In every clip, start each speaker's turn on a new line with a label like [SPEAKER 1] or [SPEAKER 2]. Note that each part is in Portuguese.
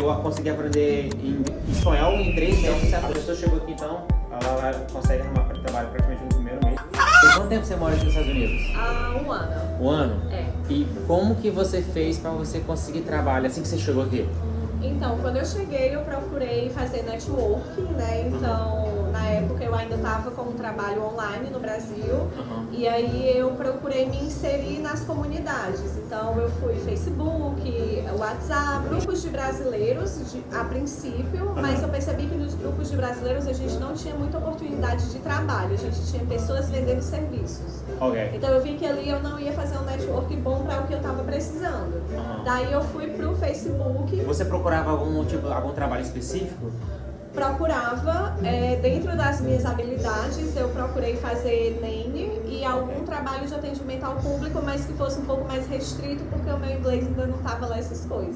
[SPEAKER 1] eu consegui aprender espanhol em 3 meses. A pessoa chegou aqui então, ela consegue arrumar para trabalho praticamente no primeiro mês. Tem quanto tempo você mora aqui nos Estados Unidos?
[SPEAKER 2] Há um ano.
[SPEAKER 1] Um ano?
[SPEAKER 2] É.
[SPEAKER 1] E como que você fez para você conseguir trabalho assim que você chegou aqui?
[SPEAKER 2] Então, quando eu cheguei, eu procurei fazer networking, né? Então, na época eu ainda estava com um trabalho online no Brasil. E aí eu procurei me inserir nas comunidades. Então, eu fui Facebook, WhatsApp, grupos de brasileiros a princípio, mas eu percebi que nos grupos de brasileiros a gente não tinha muita oportunidade de trabalho. A gente tinha pessoas vendendo serviços.
[SPEAKER 1] Ok.
[SPEAKER 2] Então, eu vi que ali eu não ia fazer um network bom para o que eu estava precisando. Daí eu fui pro Facebook.
[SPEAKER 1] Você procurava algum trabalho específico?
[SPEAKER 2] Procurava, dentro das minhas habilidades, eu procurei fazer nanny e algum trabalho de atendimento ao público, mas que fosse um pouco mais restrito, porque o meu inglês ainda não estava lá essas coisas.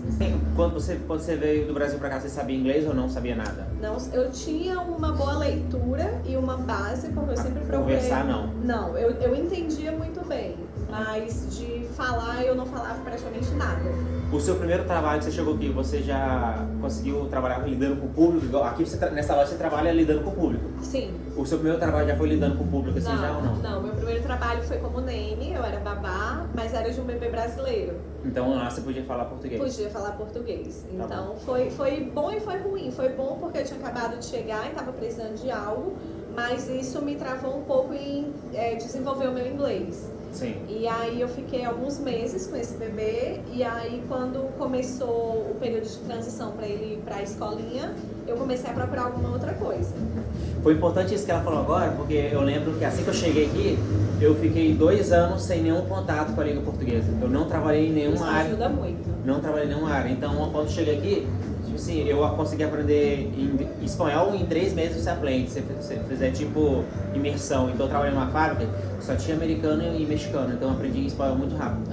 [SPEAKER 1] Quando você veio do Brasil para cá, você sabia inglês ou não sabia nada?
[SPEAKER 2] Não, eu tinha uma boa leitura e uma base, porque eu sempre procurei...
[SPEAKER 1] Conversar, não?
[SPEAKER 2] Não, eu entendia muito bem, mas de falar eu não falava praticamente nada.
[SPEAKER 1] O seu primeiro trabalho que você chegou aqui, você já conseguiu trabalhar lidando com o público? Aqui nessa loja você trabalha lidando com o público?
[SPEAKER 2] Sim.
[SPEAKER 1] O seu primeiro trabalho já foi lidando com o público assim já ou não?
[SPEAKER 2] Não, meu primeiro trabalho foi como nanny, eu era babá, mas era de um bebê brasileiro.
[SPEAKER 1] Então lá você podia falar português? Podia
[SPEAKER 2] falar português.
[SPEAKER 1] Tá
[SPEAKER 2] então foi bom e foi ruim. Foi bom porque eu tinha acabado de chegar e estava precisando de algo, mas isso me travou um pouco em desenvolver o meu inglês.
[SPEAKER 1] Sim.
[SPEAKER 2] E aí eu fiquei alguns meses com esse bebê e aí quando começou o período de transição para ele ir para a escolinha, eu comecei a procurar alguma outra coisa.
[SPEAKER 1] Foi importante isso que ela falou agora, porque eu lembro que assim que eu cheguei aqui, eu fiquei 2 anos sem nenhum contato com a língua portuguesa. Eu não trabalhei em nenhuma área.
[SPEAKER 2] Isso ajuda muito.
[SPEAKER 1] Não trabalhei em nenhuma área. Então, quando eu cheguei aqui, tipo assim, eu consegui aprender espanhol em 3 meses você aprende. Se você fizer tipo imersão. Então, eu trabalhei numa fábrica, só tinha americano e mexicano. Então, eu aprendi espanhol muito rápido.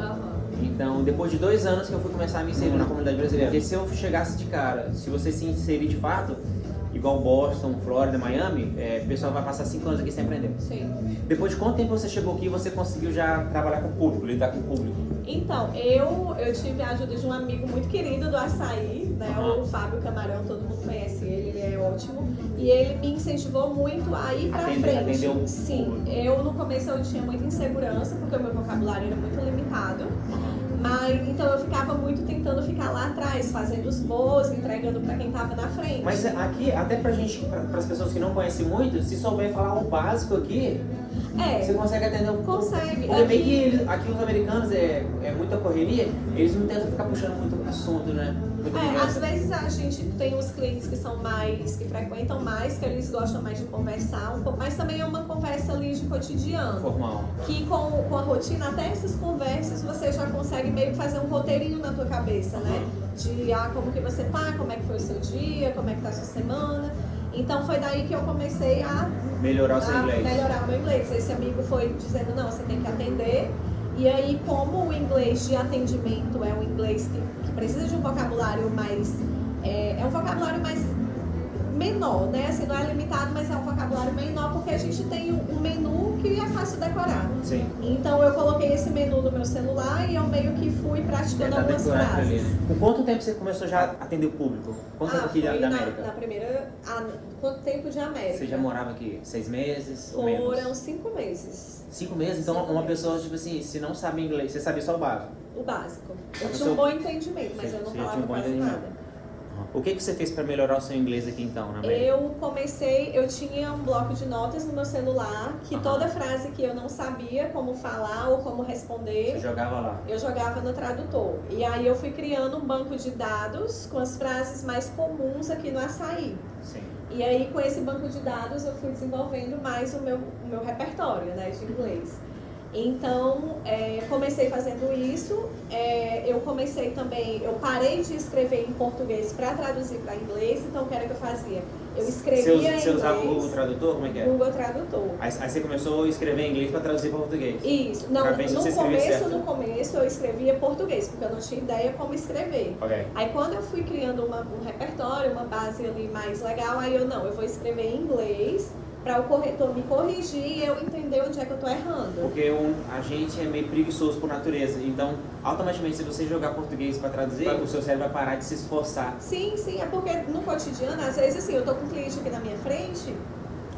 [SPEAKER 1] Então, depois de 2 anos que eu fui começar a me inserir na comunidade brasileira. Porque se eu chegasse de cara, se você se inserir de fato, igual Boston, Flórida, Miami, o pessoal vai passar 5 anos aqui sem aprender.
[SPEAKER 2] Sim.
[SPEAKER 1] Depois de quanto tempo você chegou aqui e você conseguiu já trabalhar com o público, lidar com o público?
[SPEAKER 2] Então, eu tive a ajuda de um amigo muito querido do açaí, né? O Fábio Camarão, todo mundo conhece ele é ótimo. E ele me incentivou muito a ir pra frente.
[SPEAKER 1] Atendeu
[SPEAKER 2] Sim, eu no começo eu tinha muita insegurança, porque o meu vocabulário era muito limitado. Mas, então eu ficava muito tentando ficar lá atrás, fazendo os bolos, entregando pra quem tava na frente.
[SPEAKER 1] Mas aqui, até pra gente, para as pessoas que não conhecem muito, se souber falar o básico aqui, você consegue atender um pouco.
[SPEAKER 2] Consegue.
[SPEAKER 1] Porque bem que aqui os americanos é muita correria, eles não tentam ficar puxando muito assunto, né?
[SPEAKER 2] Às vezes a gente tem os clientes que são mais, que frequentam mais, que eles gostam mais de conversar um pouco, mas também é uma conversa ali de cotidiano.
[SPEAKER 1] Formal.
[SPEAKER 2] Que com a rotina, até essas conversas, você já consegue meio que fazer um roteirinho na tua cabeça, né? De como que você tá, como é que foi o seu dia, como é que tá a sua semana. Então foi daí que eu comecei a
[SPEAKER 1] melhorar o seu inglês.
[SPEAKER 2] Melhorar o meu inglês. Esse amigo foi dizendo, não, você tem que atender. E aí, como o inglês de atendimento é um inglês que precisa de um vocabulário mais... É um vocabulário mais menor, né? Assim, não é limitado, mas é um vocabulário menor porque a gente tem um menu que é fácil decorar.
[SPEAKER 1] Sim.
[SPEAKER 2] Então eu coloquei esse menu no meu celular e eu meio que fui praticando algumas frases.
[SPEAKER 1] Ali, né? Com quanto tempo você começou já a atender o público? Quanto tempo aqui da América?
[SPEAKER 2] Na primeira... quanto tempo de América?
[SPEAKER 1] Você já morava aqui 6 meses?
[SPEAKER 2] Foram 5 meses.
[SPEAKER 1] 5 meses? Então uma pessoa, tipo assim, se não sabe inglês, você sabia só o básico?
[SPEAKER 2] O básico. Eu tinha um bom entendimento, mas eu não falava quase nada.
[SPEAKER 1] O que você fez para melhorar o seu inglês aqui então, na América?
[SPEAKER 2] Eu tinha um bloco de notas no meu celular, que toda frase que eu não sabia como falar ou como responder,
[SPEAKER 1] você jogava lá? Eu
[SPEAKER 2] jogava no tradutor. E aí eu fui criando um banco de dados com as frases mais comuns aqui no açaí.
[SPEAKER 1] Sim.
[SPEAKER 2] E aí com esse banco de dados eu fui desenvolvendo mais o meu repertório, né, de inglês. Então, comecei fazendo isso, eu comecei também, eu parei de escrever em português para traduzir para inglês, então o que era que eu fazia? Eu escrevia em inglês.
[SPEAKER 1] Você usava o Google Tradutor? Como é que é?
[SPEAKER 2] Google Tradutor.
[SPEAKER 1] Aí você começou a escrever em inglês para traduzir para português?
[SPEAKER 2] Isso. Não, no começo eu escrevia português, porque eu não tinha ideia como escrever.
[SPEAKER 1] Okay.
[SPEAKER 2] Aí quando eu fui criando um repertório, uma base ali mais legal, aí eu vou escrever em inglês, para o corretor me corrigir e eu entender onde é que eu tô errando.
[SPEAKER 1] Porque a gente é meio preguiçoso por natureza, então automaticamente se você jogar português para traduzir, o seu cérebro vai parar de se esforçar.
[SPEAKER 2] Sim, é porque no cotidiano, às vezes assim, eu tô com um cliente aqui na minha frente,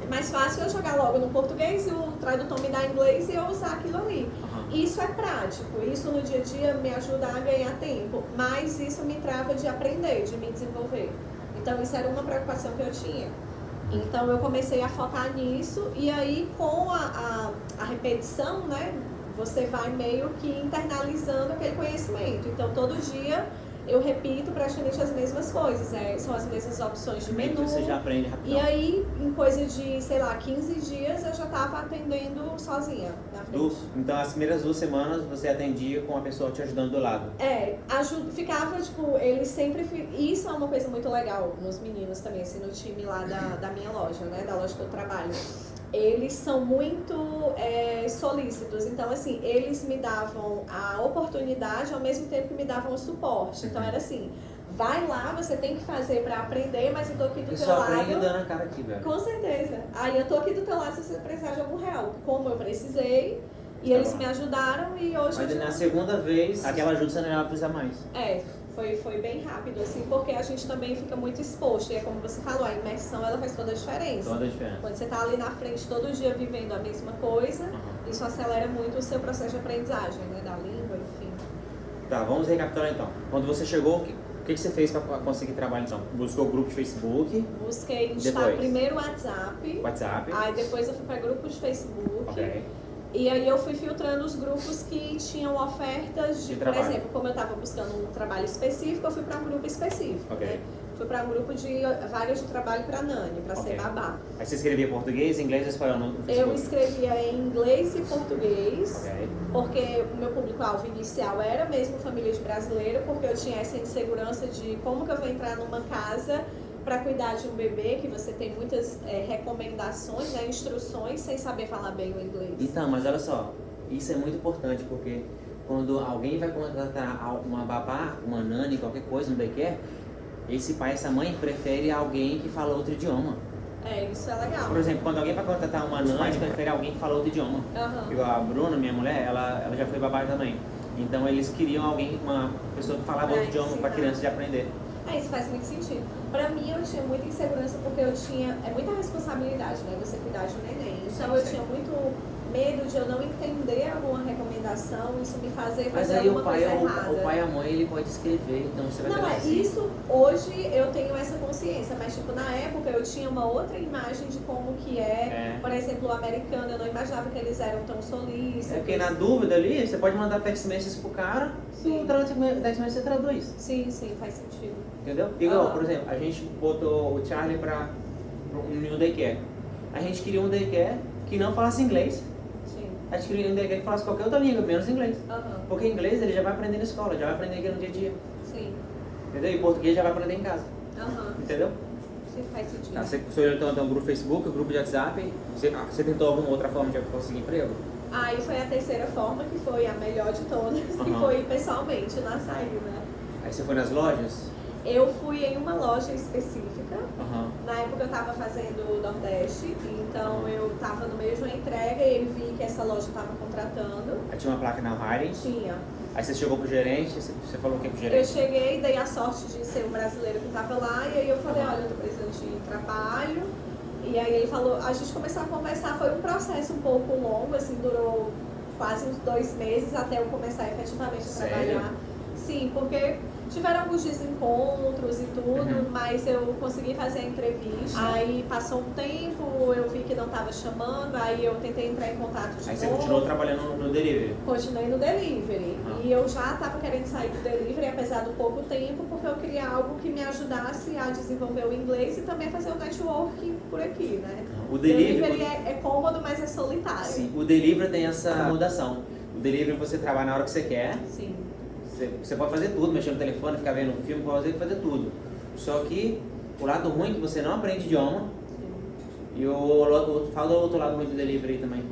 [SPEAKER 2] é mais fácil eu jogar logo no português e o tradutor me dá em inglês e eu usar aquilo ali. Isso é prático, isso no dia a dia me ajuda a ganhar tempo, mas isso me trava de aprender, de me desenvolver. Então isso era uma preocupação que eu tinha. Então eu comecei a focar nisso e aí com a repetição, né, você vai meio que internalizando aquele conhecimento. Então todo dia eu repito praticamente as mesmas coisas, são as mesmas opções de menu.
[SPEAKER 1] Você já aprende rapidão.
[SPEAKER 2] E aí, em coisa de, sei lá, 15 dias eu já estava atendendo sozinha na frente.
[SPEAKER 1] Então as primeiras 2 semanas você atendia com a pessoa te ajudando do lado?
[SPEAKER 2] Ficava, tipo, eles sempre... Isso é uma coisa muito legal nos meninos também, assim, no time lá da minha loja, né, da loja que eu trabalho. Eles são muito solícitos, então assim, eles me davam a oportunidade ao mesmo tempo que me davam o suporte. Então era assim, vai lá, você tem que fazer pra aprender, mas eu tô aqui do teu lado.
[SPEAKER 1] Só aprende dando a cara aqui, velho.
[SPEAKER 2] Com certeza. Aí eu tô aqui do teu lado se você precisar de algum help, como eu precisei, e eles me ajudaram e hoje...
[SPEAKER 1] Mas na segunda vez, aquela ajuda você não ia precisar mais.
[SPEAKER 2] Foi bem rápido, assim, porque a gente também fica muito exposto. E é como você falou, a imersão, ela faz toda a diferença.
[SPEAKER 1] Toda a diferença.
[SPEAKER 2] Quando você tá ali na frente todo dia vivendo a mesma coisa, isso acelera muito o seu processo de aprendizagem, né? Da língua, enfim.
[SPEAKER 1] Tá, vamos recapitular então. Quando você chegou, o que você fez para conseguir trabalho então? Buscou o grupo de Facebook?
[SPEAKER 2] Busquei instalar primeiro o WhatsApp. Aí depois eu fui para grupo de Facebook.
[SPEAKER 1] Ok.
[SPEAKER 2] E aí eu fui filtrando os grupos que tinham ofertas de por exemplo, como eu estava buscando um trabalho específico, eu fui para um grupo específico. Né? Fui para um grupo de vagas de trabalho para nani, para ser babá.
[SPEAKER 1] Aí você escrevia português, inglês ou espanhol no Facebook?
[SPEAKER 2] Eu escrevia em inglês e português, porque o meu público-alvo inicial era mesmo família de brasileiro, porque eu tinha essa insegurança de como que eu vou entrar numa casa para cuidar de um bebê, que você tem muitas recomendações, né, instruções, sem saber falar bem o inglês.
[SPEAKER 1] Então, mas olha só, isso é muito importante, porque quando alguém vai contratar uma babá, uma nani, qualquer coisa, um daycare, esse pai, essa mãe prefere alguém que fala outro idioma.
[SPEAKER 2] Isso é legal.
[SPEAKER 1] Por exemplo, quando alguém vai contratar uma nani, prefere alguém que fala outro idioma. Igual a Bruna, minha mulher, ela já foi babá também. Então eles queriam uma pessoa que falava outro idioma para a criança de aprender.
[SPEAKER 2] Isso faz muito sentido. Pra mim, eu tinha muita insegurança porque eu tinha... É muita responsabilidade, né? Você cuidar de um neném. Então, eu tinha muito medo de eu não entender alguma recomendação, isso me fazer fazer alguma coisa errada.
[SPEAKER 1] Mas aí o pai e a mãe, ele pode escrever, então você vai ter que...
[SPEAKER 2] Isso, hoje eu tenho essa consciência, mas tipo, na época eu tinha uma outra imagem de como que por exemplo, o americano, eu não imaginava que eles eram tão solícitos.
[SPEAKER 1] Porque na dúvida ali, você pode mandar text message pro cara, e o text message você traduz.
[SPEAKER 2] Sim, faz sentido.
[SPEAKER 1] Entendeu? Igual, por exemplo, a gente botou o Charlie para um daycare. A gente queria um daycare que não falasse inglês. A gente queria um daycare que falasse qualquer outra língua, menos inglês. Porque inglês ele já vai aprender na escola, já vai aprender aqui no dia a dia. Entendeu? E português já vai aprender em casa. Entendeu?
[SPEAKER 2] Sim, faz sentido.
[SPEAKER 1] Tá, você olhou então um grupo Facebook, um grupo de WhatsApp. Você tentou alguma outra forma de conseguir emprego?
[SPEAKER 2] Aí foi a terceira forma, que foi a melhor de todas, que foi pessoalmente, na saída, né?
[SPEAKER 1] Aí você foi nas lojas?
[SPEAKER 2] Eu fui em uma loja específica. Na época eu estava fazendo o Nordeste, então eu estava no meio de uma entrega e eu vi que essa loja estava contratando.
[SPEAKER 1] Aí tinha uma placa na Hiring?
[SPEAKER 2] Tinha.
[SPEAKER 1] Aí você chegou pro gerente, você falou o que pro gerente?
[SPEAKER 2] Eu cheguei, dei a sorte de ser um brasileiro que estava lá, e aí eu falei, olha, eu tô precisando de trabalho. E aí ele falou, a gente começou a conversar, foi um processo um pouco longo, assim, durou quase uns 2 meses até eu começar efetivamente a trabalhar. Sim, porque tiveram alguns desencontros e tudo, mas eu consegui fazer a entrevista. Aí passou um tempo, eu vi que não estava chamando, aí eu tentei entrar em contato de novo.
[SPEAKER 1] Aí você continuou trabalhando no delivery?
[SPEAKER 2] Continuei no delivery. E eu já estava querendo sair do delivery, apesar do pouco tempo, porque eu queria algo que me ajudasse a desenvolver o inglês e também fazer o networking por aqui, né?
[SPEAKER 1] O delivery
[SPEAKER 2] é cômodo, mas é solitário.
[SPEAKER 1] Sim, o delivery tem essa acomodação. O delivery você trabalha na hora que você quer.
[SPEAKER 2] Sim.
[SPEAKER 1] Você pode fazer tudo, mexer no telefone, ficar vendo um filme, pode fazer tudo. Só que o lado ruim é que você não aprende idioma. E fala do outro lado ruim do delivery também.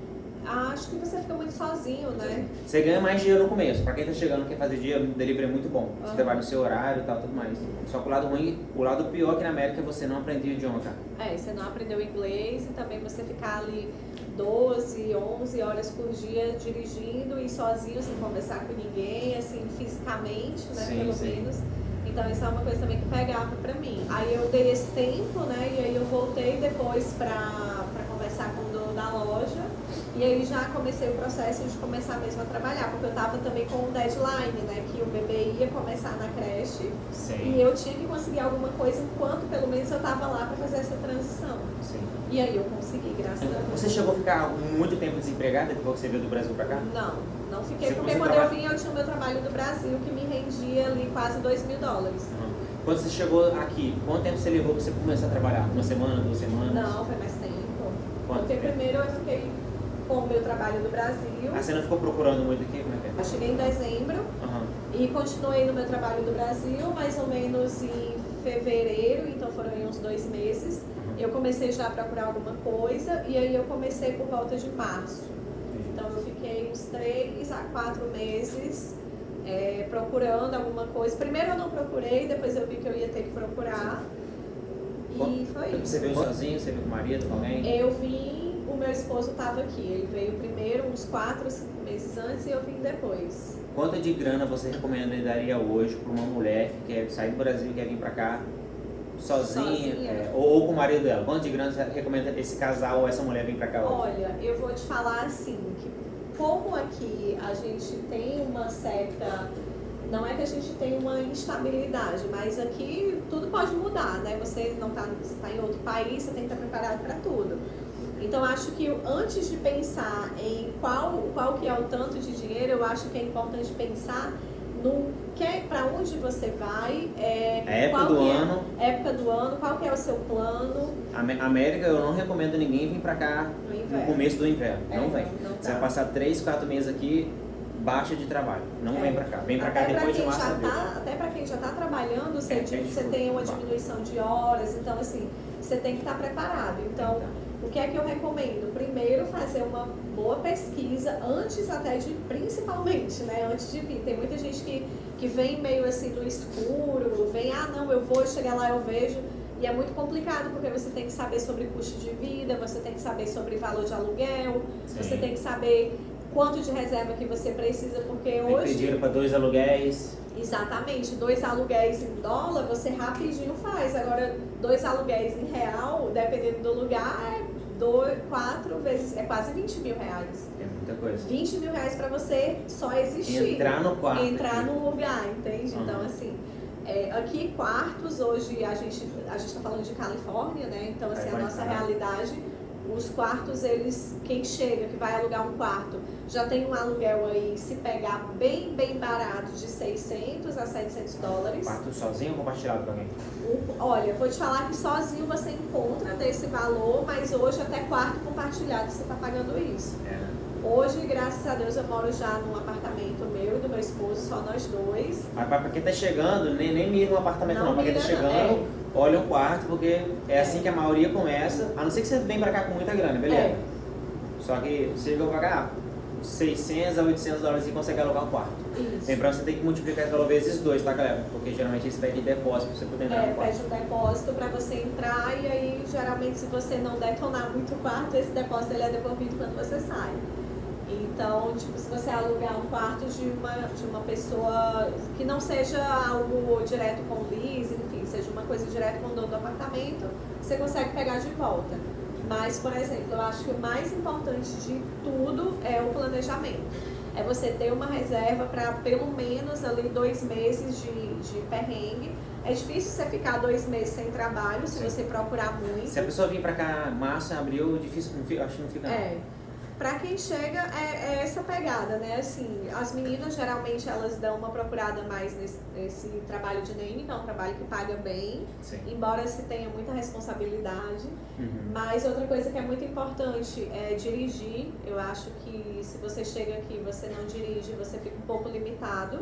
[SPEAKER 2] Acho que você fica muito sozinho, né?
[SPEAKER 1] Você ganha mais dinheiro no começo. Pra quem tá chegando quer fazer dinheiro, delivery é muito bom. Você trabalha no seu horário e tal, tudo mais. Só que o lado ruim, o lado pior aqui na América é você não aprender o idioma, cara.
[SPEAKER 2] Você não aprendeu inglês e também você ficar ali 12, 11 horas por dia dirigindo e sozinho, sem conversar com ninguém, assim, fisicamente, né,
[SPEAKER 1] Sim,
[SPEAKER 2] pelo
[SPEAKER 1] sim.
[SPEAKER 2] menos. Então isso é uma coisa também que pegava pra mim. Aí eu dei esse tempo, né, e aí eu voltei depois pra conversar com o dono da loja. E aí já comecei o processo de começar mesmo a trabalhar, porque eu tava também com um deadline, né, que o bebê ia começar na creche.
[SPEAKER 1] Sim.
[SPEAKER 2] E eu tinha que conseguir alguma coisa enquanto pelo menos eu tava lá pra fazer essa transição.
[SPEAKER 1] Sim.
[SPEAKER 2] E aí eu consegui, graças a Deus.
[SPEAKER 1] Você chegou a ficar muito tempo desempregada depois que você veio do Brasil pra cá?
[SPEAKER 2] Não fiquei, porque
[SPEAKER 1] Você
[SPEAKER 2] quando
[SPEAKER 1] trabalha-
[SPEAKER 2] eu vim eu tinha o meu trabalho do Brasil que me rendia ali quase $2.000.
[SPEAKER 1] Uhum. Quando você chegou aqui, quanto tempo você levou pra você começar a trabalhar? Uma semana, 2 semanas?
[SPEAKER 2] Não, foi mais tempo.
[SPEAKER 1] Quanto
[SPEAKER 2] Porque
[SPEAKER 1] tempo?
[SPEAKER 2] primeiro eu fiquei com o meu trabalho do Brasil.
[SPEAKER 1] Ah, você não ficou procurando muito aqui? Como é que é?
[SPEAKER 2] Eu cheguei em dezembro
[SPEAKER 1] Aham.
[SPEAKER 2] e continuei no meu trabalho do Brasil, mais ou menos em fevereiro, então foram aí uns 2 meses. Eu comecei já a procurar alguma coisa e aí eu comecei por volta de março. Então eu fiquei uns 3 a 4 meses procurando alguma coisa. Primeiro eu não procurei, depois eu vi que eu ia ter que procurar. E foi isso.
[SPEAKER 1] Você veio sozinho? Você veio com o marido, com alguém?
[SPEAKER 2] Eu vim, o meu esposo estava aqui. Ele veio primeiro, uns 4, 5 meses antes, e eu vim depois.
[SPEAKER 1] Quanto de grana você recomendaria hoje para uma mulher que quer sair do Brasil e quer vir para cá sozinha, ou com o marido dela? Quanto de grana você recomenda esse casal ou essa mulher vir para cá hoje?
[SPEAKER 2] Olha, eu vou te falar assim, que como aqui a gente tem uma certa... Não é que a gente tem uma instabilidade, mas aqui tudo pode mudar, né? Você não tá em outro país, você tem que estar preparado para tudo. Então, acho que antes de pensar em qual que é o tanto de dinheiro, eu acho que é importante pensar no para onde você vai,
[SPEAKER 1] A época do ano.
[SPEAKER 2] Época do ano, qual que é o seu plano.
[SPEAKER 1] América, eu não recomendo ninguém vir para cá no começo do inverno. Não vem. Você vai passar 3, 4 meses aqui, baixa de trabalho. Não vem pra cá. Vem pra cá depois de março.
[SPEAKER 2] Até pra quem já tá trabalhando, você tem uma diminuição de horas, então assim, você tem que estar preparado. Então, o que é que eu recomendo? Primeiro, fazer uma boa pesquisa antes até de, principalmente, né, antes de vir. Tem muita gente que vem meio assim do escuro, vem, não, eu vou chegar lá, eu vejo. E é muito complicado, porque você tem que saber sobre custo de vida, você tem que saber sobre valor de aluguel, você tem que saber quanto de reserva que você precisa, porque hoje...
[SPEAKER 1] Tem dinheiro para 2 aluguéis.
[SPEAKER 2] Exatamente, 2 aluguéis em dólar você rapidinho faz. Agora, 2 aluguéis em real, dependendo do lugar, 4 vezes, é quase R$20 mil.
[SPEAKER 1] É muita coisa.
[SPEAKER 2] R$20 mil para você só existir.
[SPEAKER 1] Entrar no quarto.
[SPEAKER 2] Entrar no lugar, entende? Então, assim... aqui, quartos, hoje a gente tá falando de Califórnia, né? Então, assim, a nossa realidade, os quartos, quem chega, que vai alugar um quarto, já tem um aluguel aí, se pegar bem barato, de $600 a $700.
[SPEAKER 1] Quarto sozinho ou compartilhado com alguém?
[SPEAKER 2] Olha, vou te falar que sozinho você encontra desse valor, mas hoje até quarto compartilhado você tá pagando isso. Hoje, graças a Deus, eu moro já num apartamento meu e do meu esposo, só nós dois.
[SPEAKER 1] Mas pra quem tá chegando, nem mira um apartamento não. Pra quem tá
[SPEAKER 2] mira,
[SPEAKER 1] chegando, olha um quarto, porque é assim que a maioria começa. A não ser que você venha pra cá com muita grana, beleza? Só que você chegou pra cá, $600 a $800 e consegue alugar um quarto.
[SPEAKER 2] Isso.
[SPEAKER 1] Lembrando que você tem que multiplicar esse valor vezes 2, tá, galera? Porque geralmente eles pedem depósito pra você poder entrar no quarto.
[SPEAKER 2] Pede um depósito pra você entrar e aí, geralmente, se você não detonar muito o quarto, esse depósito ele é devolvido quando você sai. Então, tipo, se você alugar um quarto de uma pessoa que não seja algo direto com o lease, enfim, seja uma coisa direto com o dono do apartamento, você consegue pegar de volta. Mas, por exemplo, eu acho que o mais importante de tudo é o planejamento. É você ter uma reserva para pelo menos ali 2 meses de perrengue. É difícil você ficar 2 meses sem trabalho, se você procurar muito.
[SPEAKER 1] Se a pessoa vir pra cá março, abril, difícil, acho que não fica não.
[SPEAKER 2] Pra quem chega, é essa pegada, né? Assim, as meninas, geralmente, elas dão uma procurada mais nesse trabalho de nanny, que é um trabalho que paga bem, embora se tenha muita responsabilidade. Mas outra coisa que é muito importante é dirigir. Eu acho que se você chega aqui e você não dirige, você fica um pouco limitado.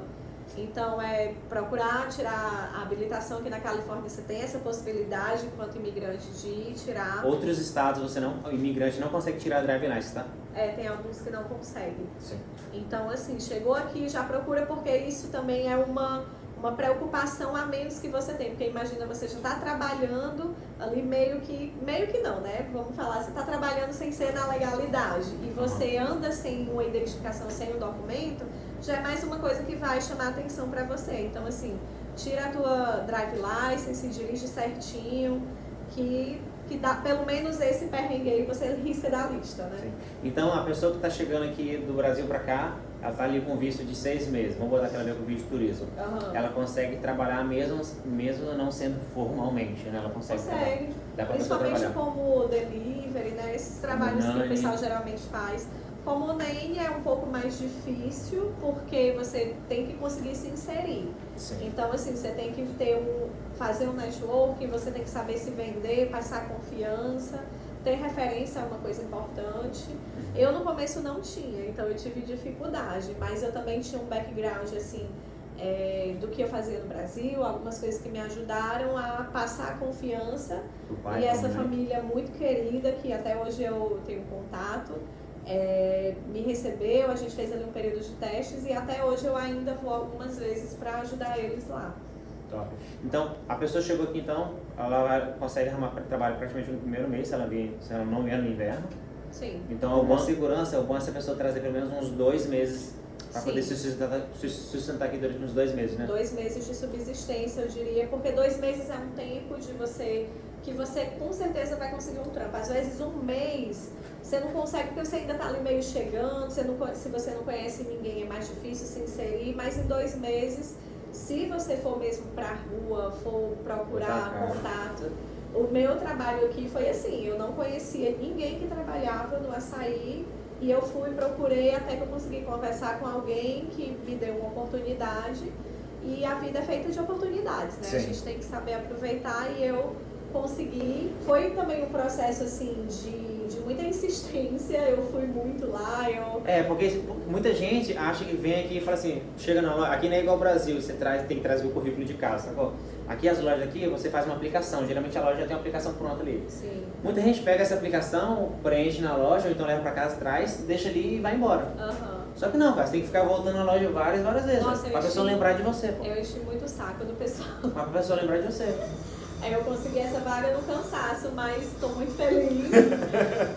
[SPEAKER 2] Então, é procurar tirar a habilitação. Aqui na Califórnia você tem essa possibilidade, enquanto imigrante, de ir tirar.
[SPEAKER 1] Outros estados, o imigrante não consegue tirar a driving license, tá?
[SPEAKER 2] Tem alguns que não conseguem.
[SPEAKER 1] Sim.
[SPEAKER 2] Então, assim, chegou aqui, já procura, porque isso também é uma preocupação a menos que você tem. Porque imagina, você já está trabalhando ali meio que não, né? Vamos falar, você está trabalhando sem ser na legalidade e você anda sem uma identificação, sem um documento, já é mais uma coisa que vai chamar atenção para você. Então, assim, tira a tua drive license, dirige certinho, que dá pelo menos esse perrengue aí, você risca da lista, né?
[SPEAKER 1] Sim. Então, a pessoa que está chegando aqui do Brasil para cá, ela está ali com visto de 6 meses, vamos botar aquela ali com visto de turismo. Ela consegue trabalhar mesmo não sendo formalmente, né? Ela consegue. Dá pra
[SPEAKER 2] principalmente como delivery, né? Esses trabalhos que o pessoal geralmente faz. Como o NEM é um pouco mais difícil, porque você tem que conseguir se inserir.
[SPEAKER 1] Sim.
[SPEAKER 2] Então, assim, você tem que fazer um network, você tem que saber se vender, passar confiança. Ter referência é uma coisa importante. Eu no começo não tinha, então eu tive dificuldade, mas eu também tinha um background, assim, do que eu fazia no Brasil, algumas coisas que me ajudaram a passar a confiança. E essa família muito querida, que até hoje eu tenho contato, me recebeu, a gente fez ali um período de testes e até hoje eu ainda vou algumas vezes para ajudar eles lá.
[SPEAKER 1] Top. Então, a pessoa chegou aqui, então, ela consegue arrumar trabalho praticamente no primeiro mês, se ela não vier no inverno.
[SPEAKER 2] Sim.
[SPEAKER 1] Então, é bom segurança, é bom essa pessoa trazer pelo menos uns 2 meses para poder se sustentar aqui durante uns 2 meses, né?
[SPEAKER 2] 2 meses de subsistência, eu diria, porque 2 meses é um tempo que você com certeza vai conseguir um trampo. Às vezes 1 mês você não consegue, porque você ainda está ali meio chegando, se você não conhece ninguém é mais difícil se inserir, mas em 2 meses, se você for mesmo para a rua, for procurar contato. O meu trabalho aqui foi assim, eu não conhecia ninguém que trabalhava no açaí e eu procurei até que eu consegui conversar com alguém que me deu uma oportunidade e a vida é feita de oportunidades, né? Sim. A gente tem que saber aproveitar e eu consegui. Foi também um processo assim de muita insistência, eu fui muito lá,
[SPEAKER 1] porque muita gente acha que vem aqui e fala assim, chega na loja, aqui não é igual ao Brasil, você tem que trazer o currículo de casa, tá bom? Aqui as lojas aqui, você faz uma aplicação, geralmente a loja já tem uma aplicação pronta ali.
[SPEAKER 2] Sim.
[SPEAKER 1] Muita gente pega essa aplicação, preenche na loja, ou então leva pra casa, traz, deixa ali e vai embora. Só que não, cara, você tem que ficar voltando na loja várias vezes, pra pessoa lembrar de você, pô.
[SPEAKER 2] Eu enchi muito o saco do pessoal.
[SPEAKER 1] Pra pessoa lembrar de você.
[SPEAKER 2] Eu consegui essa vaga no cansaço, mas estou muito feliz.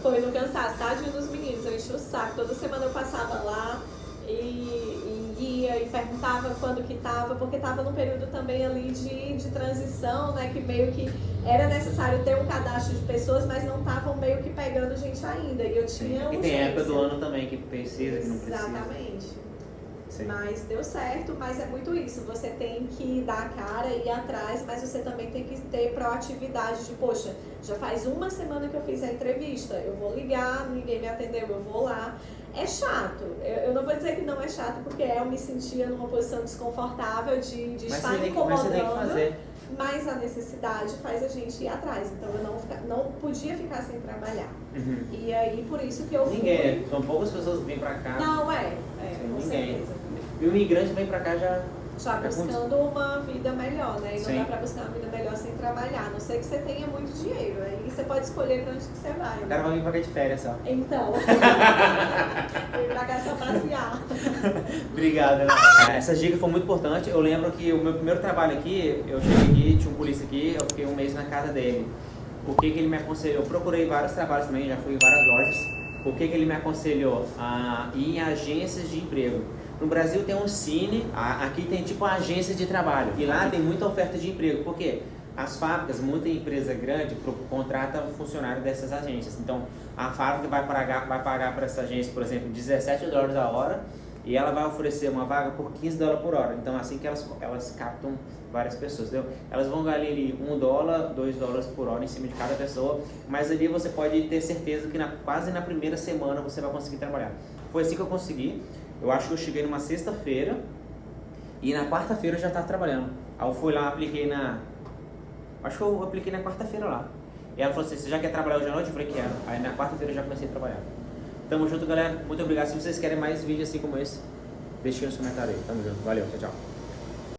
[SPEAKER 2] Foi no cansaço, tadinho dos meninos, eu enchi o saco. Toda semana eu passava lá e ia e perguntava quando que estava, porque estava num período também ali de transição, né? Que meio que era necessário ter um cadastro de pessoas, mas não estavam meio que pegando gente ainda. E eu tinha
[SPEAKER 1] E tem época do ano também que precisa, que não precisa.
[SPEAKER 2] Exatamente.
[SPEAKER 1] Sim.
[SPEAKER 2] Mas deu certo, mas é muito isso, você tem que dar a cara e ir atrás, mas você também tem que ter proatividade de, poxa, já faz 1 semana que eu fiz a entrevista, eu vou ligar, ninguém me atendeu, eu vou lá. É chato, eu não vou dizer que não é chato, porque eu me sentia numa posição desconfortável de estar incomodando,
[SPEAKER 1] mas você tem que fazer.
[SPEAKER 2] Mas a necessidade faz a gente ir atrás, então eu não podia ficar sem trabalhar. E aí, por isso que eu fui...
[SPEAKER 1] Ninguém, são poucas pessoas que vêm pra cá.
[SPEAKER 2] Não, com certeza.
[SPEAKER 1] E o imigrante vem pra cá já
[SPEAKER 2] buscando uma vida melhor, né? E não
[SPEAKER 1] Sim.
[SPEAKER 2] dá pra buscar uma vida melhor sem trabalhar, a não ser que você tenha muito dinheiro. Aí você pode escolher pra onde que você vai.
[SPEAKER 1] O cara vai vir pra cá de férias só.
[SPEAKER 2] Então. Vem pra cá só passear.
[SPEAKER 1] Obrigado. Essa dica foi muito importante. Eu lembro que o meu primeiro trabalho aqui, eu cheguei aqui, tinha um polícia aqui, eu fiquei 1 mês na casa dele. O que ele me aconselhou? Eu procurei vários trabalhos também, já fui em várias lojas. O que ele me aconselhou? A ir em agências de emprego. No Brasil tem um Cine, aqui tem tipo uma agência de trabalho. E lá tem muita oferta de emprego. Por quê? As fábricas, muita empresa grande contrata um funcionário dessas agências. Então, a fábrica vai pagar para essa agência, por exemplo, $17 a hora. E ela vai oferecer uma vaga por $15 por hora. Então, assim que elas captam várias pessoas, entendeu? Elas vão ganhar ali $1, $2 por hora em cima de cada pessoa. Mas ali você pode ter certeza que quase na primeira semana você vai conseguir trabalhar. Foi assim que eu consegui. Eu acho que eu cheguei numa sexta-feira e na quarta-feira eu já estava trabalhando. Aí eu fui lá, apliquei acho que eu apliquei na quarta-feira lá. E ela falou assim, você já quer trabalhar hoje à noite? Eu falei, quero. Aí na quarta-feira eu já comecei a trabalhar. Tamo junto, galera. Muito obrigado. Se vocês querem mais vídeos assim como esse, deixa aqui nos comentários aí. Tamo junto. Valeu. Tchau, tchau.